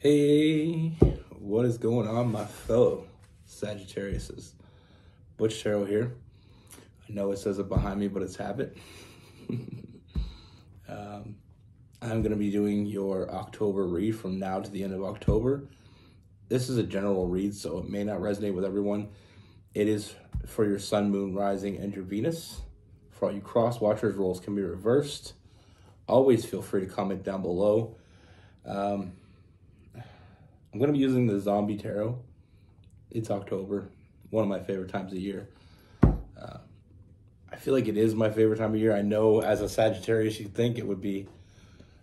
Hey, what is going on, my fellow Sagittariuses? Butch Tarot here. I know it says it behind me, but it's habit. I'm going to be doing your October read from now to the end of October. This is a general read, so it may not resonate with everyone. It is for your Sun, Moon, Rising, and your Venus. For all you cross watchers, roles can be reversed. Always feel free to comment down below. I'm going to be using the Zombie Tarot. It's October, one of my favorite times of year. I feel like it is my favorite time of year. I know as a Sagittarius, you'd think it would be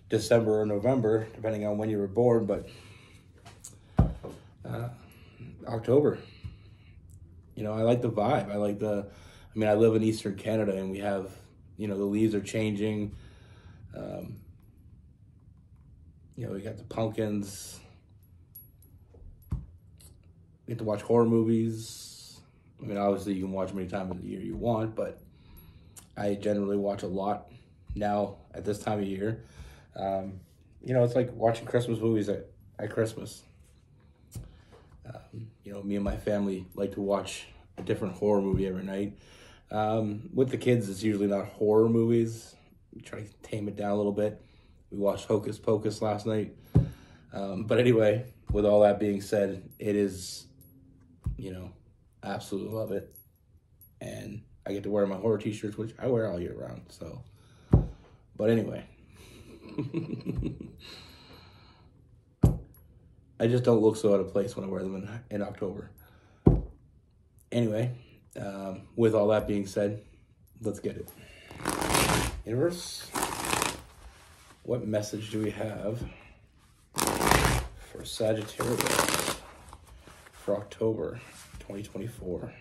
December or November, depending on when you were born, but October. You know, I like the vibe. I live in Eastern Canada and we have, the leaves are changing. We got the pumpkins. You get to watch horror movies. Obviously you can watch many times of the year you want, but I generally watch a lot now at this time of year. It's like watching Christmas movies at Christmas. Me and my family like to watch a different horror movie every night. With the kids, it's usually not horror movies. We try to tame it down a little bit. We watched Hocus Pocus last night. But anyway, with all that being said, it is, absolutely love it. And I get to wear my horror t-shirts, which I wear all year round. So, but anyway, I just don't look so out of place when I wear them in October. Anyway, with all that being said, let's get it. Universe, what message do we have for Sagittarius for October 2024?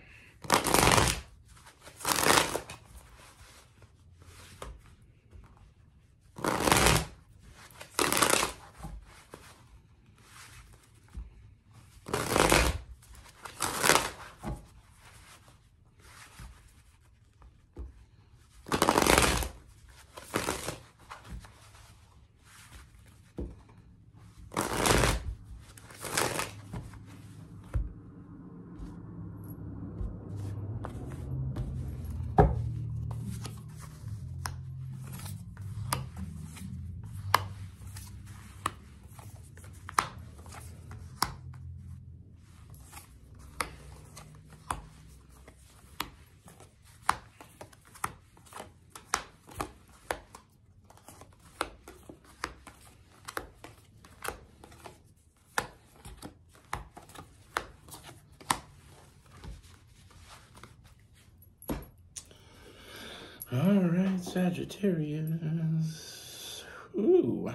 All right, Sagittarius. Ooh.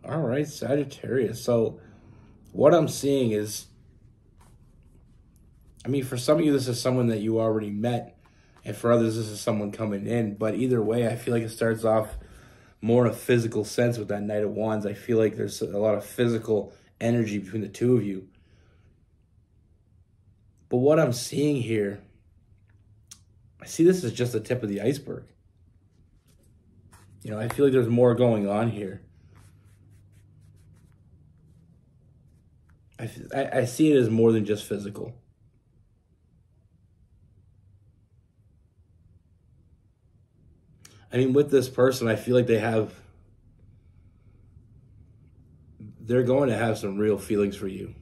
All right, Sagittarius. So what I'm seeing is, for some of you, this is someone that you already met. And for others, this is someone coming in. But either way, I feel like it starts off more in a physical sense with that Knight of Wands. I feel like there's a lot of physical energy between the two of you. But what I'm seeing here, I see this as just the tip of the iceberg. I feel like there's more going on here. I see it as more than just physical. With this person, I feel like they're going to have some real feelings for you.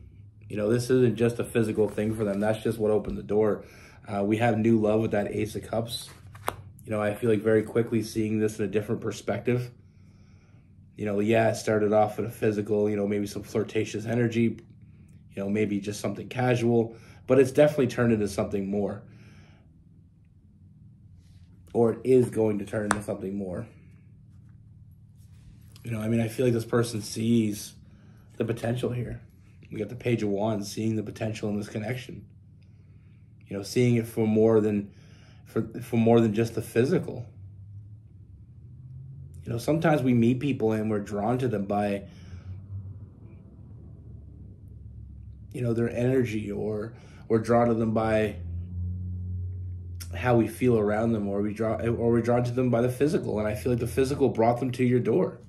This isn't just a physical thing for them. That's just what opened the door. We have new love with that Ace of Cups. I feel like very quickly seeing this in a different perspective. It started off with a physical, maybe some flirtatious energy, maybe just something casual, but it's definitely turned into something more. Or it is going to turn into something more. I feel like this person sees the potential here. We got the Page of Wands, seeing the potential in this connection. Seeing it for more than just the physical. Sometimes we meet people and we're drawn to them by, their energy, or we're drawn to them by how we feel around them, or we're drawn to them by the physical. And I feel like the physical brought them to your door.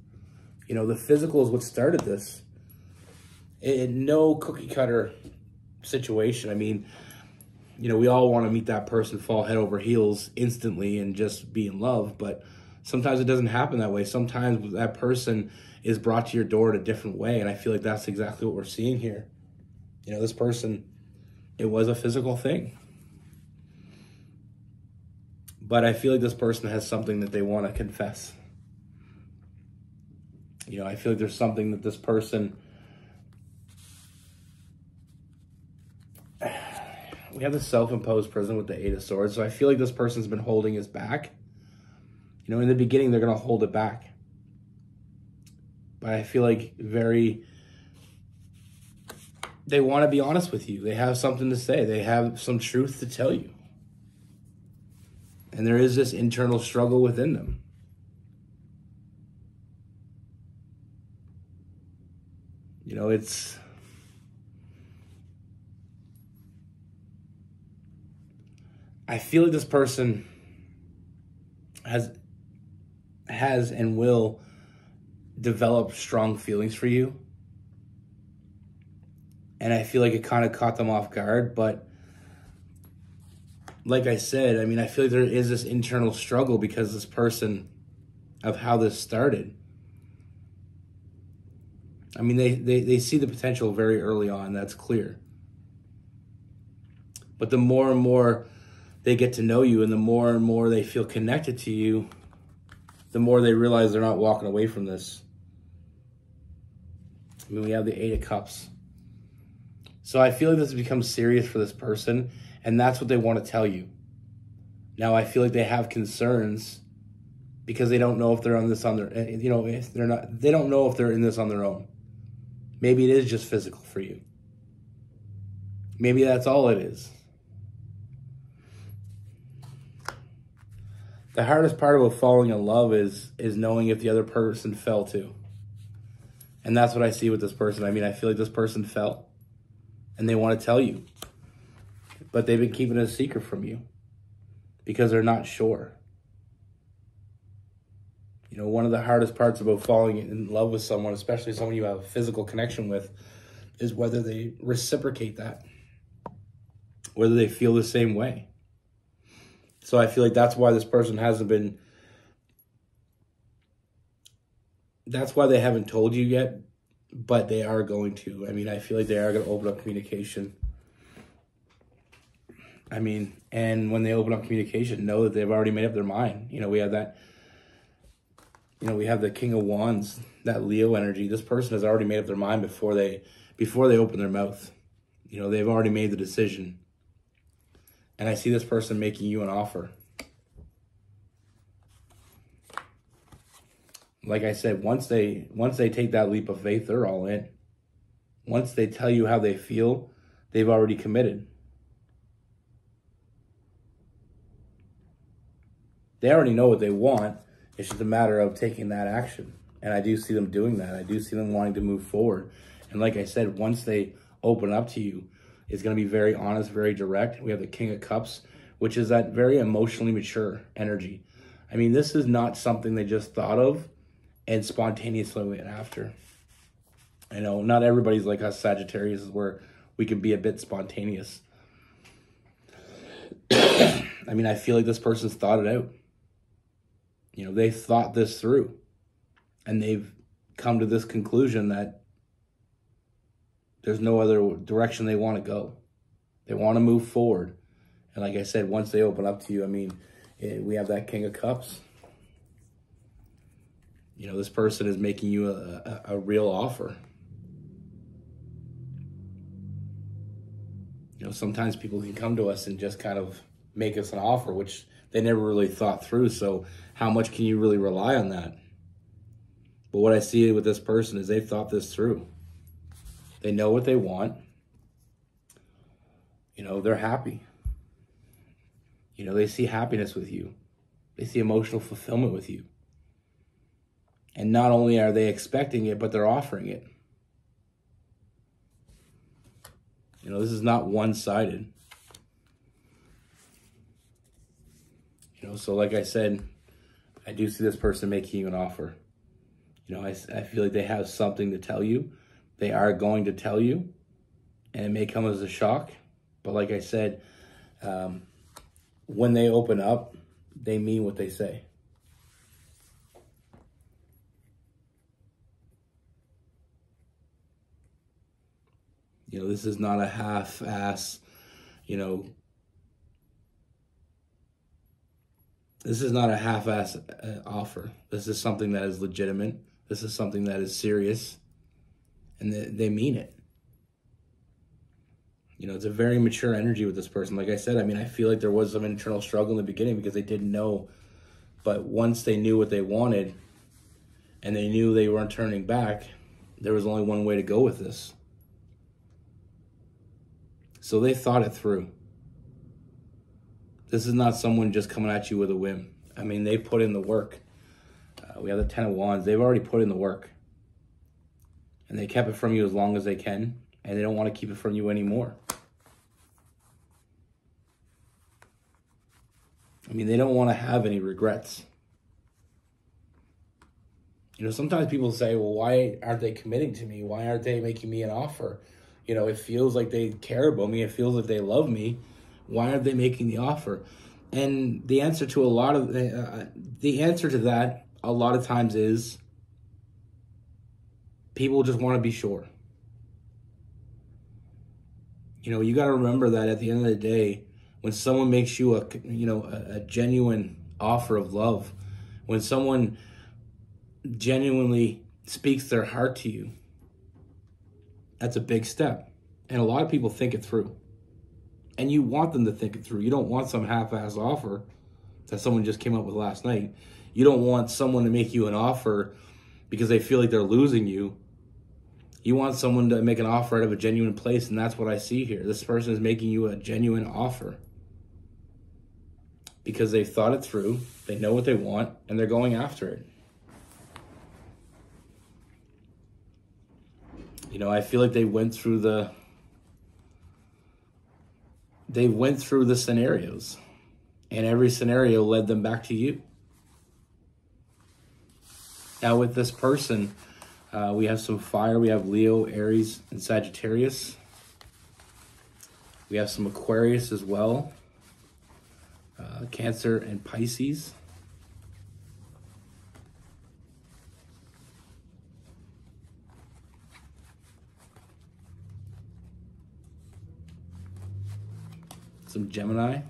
You know, the physical is what started this. No cookie cutter situation. I mean, you know, we all want to meet that person, fall head over heels instantly and just be in love, but sometimes it doesn't happen that way. Sometimes that person is brought to your door in a different way, and I feel like that's exactly what we're seeing here. You know, this person, it was a physical thing. But I feel like this person has something that they want to confess. You know, I feel like there's something that this person... We have the self-imposed prison with the Eight of Swords, so I feel like this person's been holding his back. You know, in the beginning, they're going to hold it back. But I feel like they want to be honest with you. They have something to say. They have some truth to tell you. And there is this internal struggle within them. You know, it's... I feel like this person has and will develop strong feelings for you. And I feel like it kind of caught them off guard. But like I said, I mean, I feel like there is this internal struggle because this person, of how this started. I mean, they see the potential very early on. That's clear. But the more and more they get to know you and the more and more they feel connected to you, the more they realize they're not walking away from this. I mean, we have the Eight of Cups. So I feel like this has become serious for this person, and that's what they want to tell you. Now, I feel like they have concerns because they don't know if they're on this on their, you know, if they're not, they don't know if they're in this on their own. Maybe it is just physical for you. Maybe that's all it is. The hardest part about falling in love is knowing if the other person fell too. And that's what I see with this person. I mean, I feel like this person fell. And they want to tell you. But they've been keeping it a secret from you. Because they're not sure. You know, one of the hardest parts about falling in love with someone, especially someone you have a physical connection with, is whether they reciprocate that. Whether they feel the same way. So I feel like that's why this person hasn't been... That's why they haven't told you yet, but they are going to. I mean, I feel like they are going to open up communication. I mean, and when they open up communication, know that they've already made up their mind. You know, we have that... You know, we have the King of Wands, that Leo energy. This person has already made up their mind before they open their mouth. You know, they've already made the decision. And I see this person making you an offer. Like I said, once they take that leap of faith, they're all in. Once they tell you how they feel, they've already committed. They already know what they want. It's just a matter of taking that action. And I do see them doing that. I do see them wanting to move forward. And like I said, once they open up to you, it's going to be very honest, very direct. We have the King of Cups, which is that very emotionally mature energy. I mean, this is not something they just thought of and spontaneously went after. I know not everybody's like us Sagittarius, where we can be a bit spontaneous. I mean, I feel like this person's thought it out. You know, they thought this through. And they've come to this conclusion that there's no other direction they want to go. They want to move forward. And like I said, once they open up to you, I mean, we have that King of Cups. You know, this person is making you a real offer. You know, sometimes people can come to us and just kind of make us an offer, which they never really thought through. So how much can you really rely on that? But what I see with this person is they've thought this through. They know what they want. You know, they're happy. You know, they see happiness with you. They see emotional fulfillment with you. And not only are they expecting it, but they're offering it. You know, this is not one-sided. You know, so like I said, I do see this person making you an offer. You know, I feel like they have something to tell you. They are going to tell you, and it may come as a shock. But like I said, when they open up, they mean what they say. You know, this is not a half-ass, you know, this is not a half-ass offer. This is something that is legitimate. This is something that is serious, and they mean it. You know, it's a very mature energy with this person. Like I said, I mean, I feel like there was some internal struggle in the beginning because they didn't know. But once they knew what they wanted and they knew they weren't turning back, there was only one way to go with this. So they thought it through. This is not someone just coming at you with a whim. I mean, they put in the work. We have the 10 of Wands. They've already put in the work. And they kept it from you as long as they can. And they don't want to keep it from you anymore. I mean, they don't want to have any regrets. You know, sometimes people say, well, why aren't they committing to me? Why aren't they making me an offer? You know, it feels like they care about me. It feels like they love me. Why aren't they making the offer? And the answer to the answer to that a lot of times is people just want to be sure. You know, you got to remember that at the end of the day, when someone makes you a genuine offer of love, when someone genuinely speaks their heart to you, that's a big step. And a lot of people think it through. And you want them to think it through. You don't want some half-ass offer that someone just came up with last night. You don't want someone to make you an offer because they feel like they're losing you. You want someone to make an offer out of a genuine place, and that's what I see here. This person is making you a genuine offer because they've thought it through, they know what they want, and they're going after it. You know, I feel like they went through the scenarios, and every scenario led them back to you. Now with this person, we have some fire. We have Leo, Aries, and Sagittarius. We have some Aquarius as well. Cancer and Pisces. Some Gemini.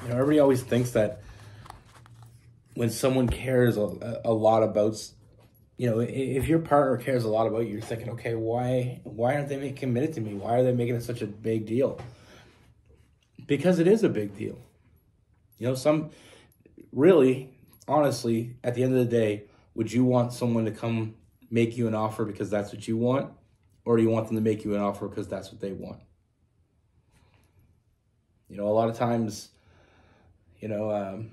You know, everybody always thinks that when someone cares a lot about, you know, if your partner cares a lot about you, you're thinking, okay, why aren't they committed to me? Why are they making it such a big deal? Because it is a big deal. You know, really, honestly, at the end of the day, would you want someone to come make you an offer because that's what you want? Or do you want them to make you an offer because that's what they want? You know, a lot of times, you know,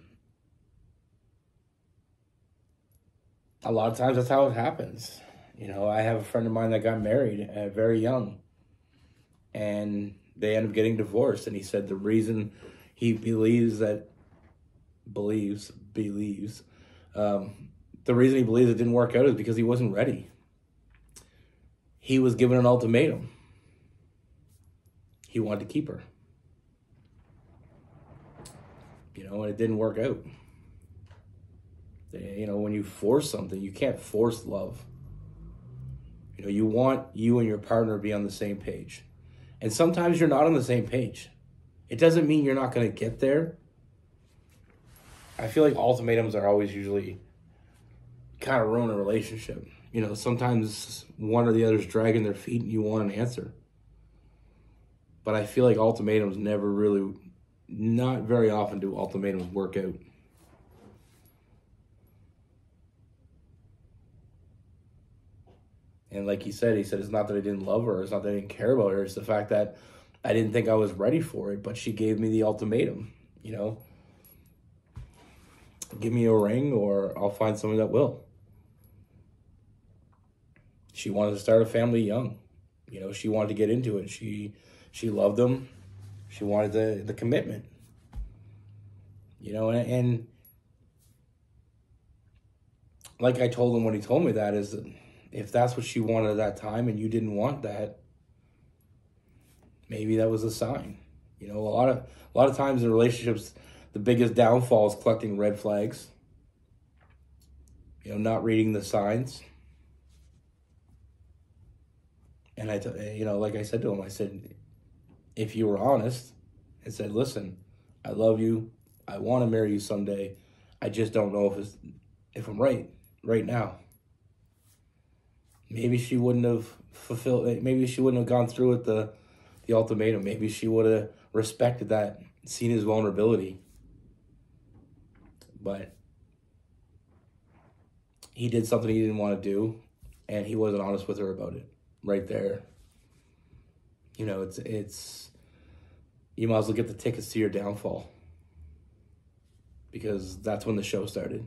a lot of times that's how it happens. You know, I have a friend of mine that got married very young, and they ended up getting divorced. And he said the reason he believes, the reason he believes it didn't work out is because he wasn't ready. He was given an ultimatum. He wanted to keep her. You know, and it didn't work out. You know, when you force something, you can't force love. You know, you want you and your partner to be on the same page. And sometimes you're not on the same page. It doesn't mean you're not going to get there. I feel like ultimatums are always usually kind of ruin a relationship. You know, sometimes one or the other's dragging their feet and you want an answer. But I feel like ultimatums not very often do ultimatums work out. And like he said, it's not that I didn't love her. It's not that I didn't care about her. It's the fact that I didn't think I was ready for it, but she gave me the ultimatum, you know. Give me a ring or I'll find someone that will. She wanted to start a family young. You know, she wanted to get into it. She loved him. She wanted the commitment. You know, and like I told him when he told me that, is that if that's what she wanted at that time and you didn't want that, maybe that was a sign. You know, a lot of times in relationships, the biggest downfall is collecting red flags. You know, not reading the signs. And like I said to him, I said, if you were honest and said, listen, I love you, I want to marry you someday, I just don't know if I'm right now. Maybe she wouldn't have fulfilled it. Maybe she wouldn't have gone through with the ultimatum. Maybe she would have respected that, seen his vulnerability. But he did something he didn't want to do, and he wasn't honest with her about it. Right there. You know, it's you might as well get the tickets to your downfall, because that's when the show started.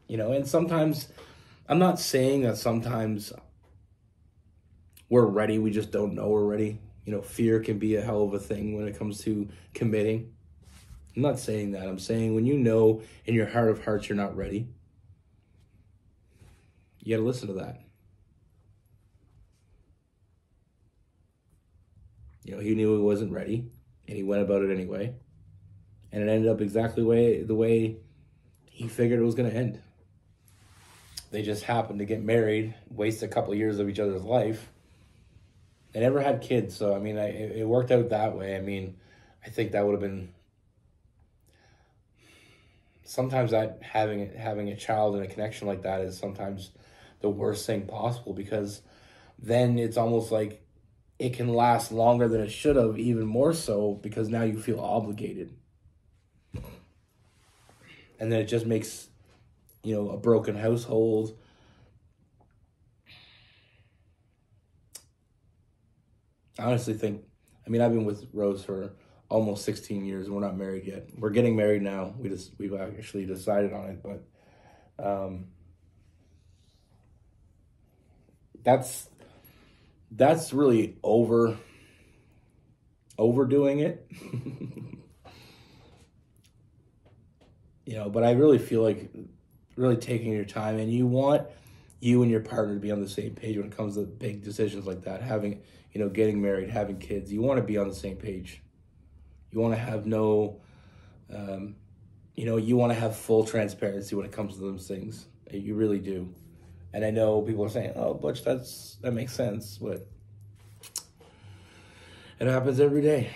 You know, and sometimes, I'm not saying that sometimes we're ready, we just don't know we're ready. You know, fear can be a hell of a thing when it comes to committing. I'm not saying that. I'm saying when you know in your heart of hearts you're not ready, you gotta listen to that. You know, he knew he wasn't ready, and he went about it anyway. And it ended up exactly the way he figured it was gonna end. They just happened to get married, waste a couple of years of each other's life. They never had kids, so I mean, it worked out that way. I mean, I think that would have been, sometimes that having a child and a connection like that is sometimes the worst thing possible, because then it's almost like it can last longer than it should have, even more so, because now you feel obligated. And then it just makes, you know, a broken household. I honestly think, I mean, I've been with Rose for almost 16 years, and we're not married yet. We're getting married now. We've actually decided on it, but that's really overdoing it. You know, but I really feel like really taking your time, and you want you and your partner to be on the same page when it comes to big decisions like that, having, you know, getting married, having kids. You want to be on the same page. You want to have no, you know, you want to have full transparency when it comes to those things. You really do. And I know people are saying, oh, Butch, that makes sense, but it happens every day.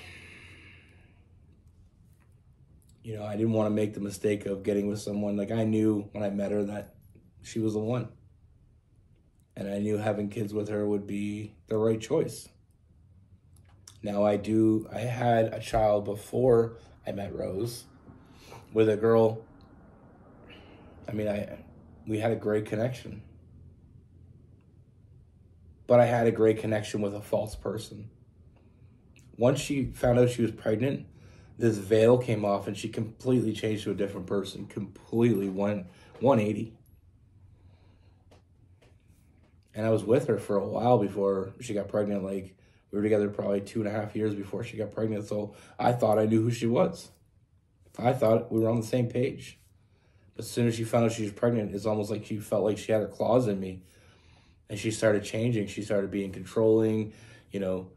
You know, I didn't want to make the mistake of getting with someone. Like, I knew when I met her that she was the one. And I knew having kids with her would be the right choice. Now, I had a child before I met Rose with a girl. I mean, we had a great connection. But I had a great connection with a false person. Once she found out she was pregnant, this veil came off and she completely changed to a different person. Completely 180. And I was with her for a while before she got pregnant. Like, we were together probably 2.5 years before she got pregnant. So I thought I knew who she was. I thought we were on the same page. But as soon as she found out she was pregnant, it's almost like she felt like she had her claws in me. And she started changing. She started being controlling, you know,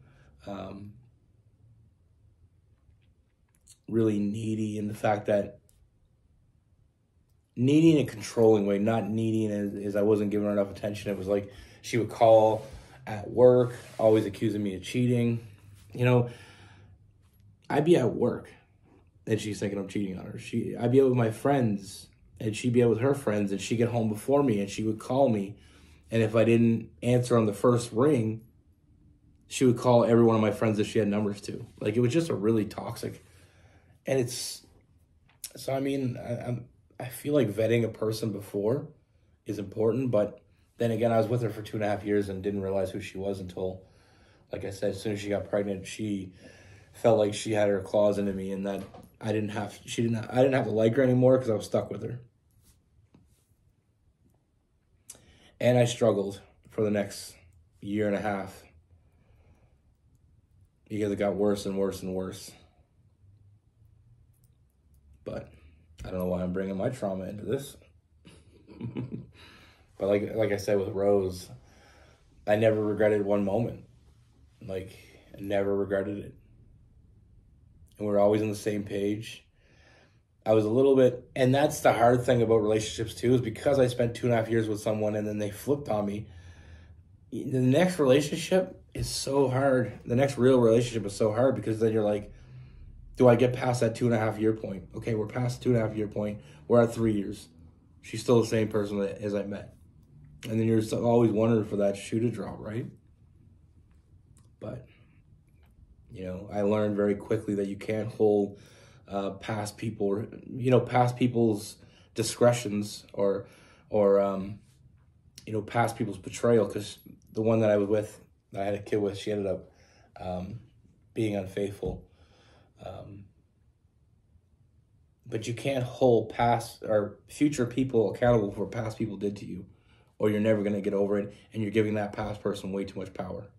really needy, in the fact that needy in a controlling way, not needy as I wasn't giving her enough attention. It was like she would call at work, always accusing me of cheating. You know, I'd be at work and she's thinking I'm cheating on her. I'd be out with my friends and she'd be out with her friends, and she'd get home before me and she would call me. And if I didn't answer on the first ring, she would call every one of my friends that she had numbers to. Like, it was just a really toxic. And so I mean, I feel like vetting a person before is important, but then again, I was with her for 2.5 years and didn't realize who she was until, like I said, as soon as she got pregnant, she felt like she had her claws into me, and that I didn't have to like her anymore because I was stuck with her. And I struggled for the next 1.5 years because it got worse and worse and worse. But I don't know why I'm bringing my trauma into this. But like I said with Rose, I never regretted one moment. Like, I never regretted it. And we were always on the same page. I was a little bit, and that's the hard thing about relationships too, is because I spent 2.5 years with someone and then they flipped on me. The next relationship is so hard. The next real relationship is so hard because then you're like, do I get past that 2.5 year point? Okay, we're past the 2.5 year point. We're at 3 years. She's still the same person as I met. And then you're always wondering for that shoe to drop, right? But, you know, I learned very quickly that you can't hold past people, you know, past people's discretions or you know, past people's betrayal. Because the one that I was with, that I had a kid with, she ended up being unfaithful. But you can't hold past or future people accountable for what past people did to you, or you're never going to get over it, and you're giving that past person way too much power.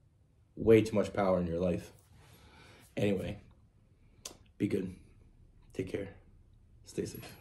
Way too much power in your life. Anyway, be good. Take care. Stay safe.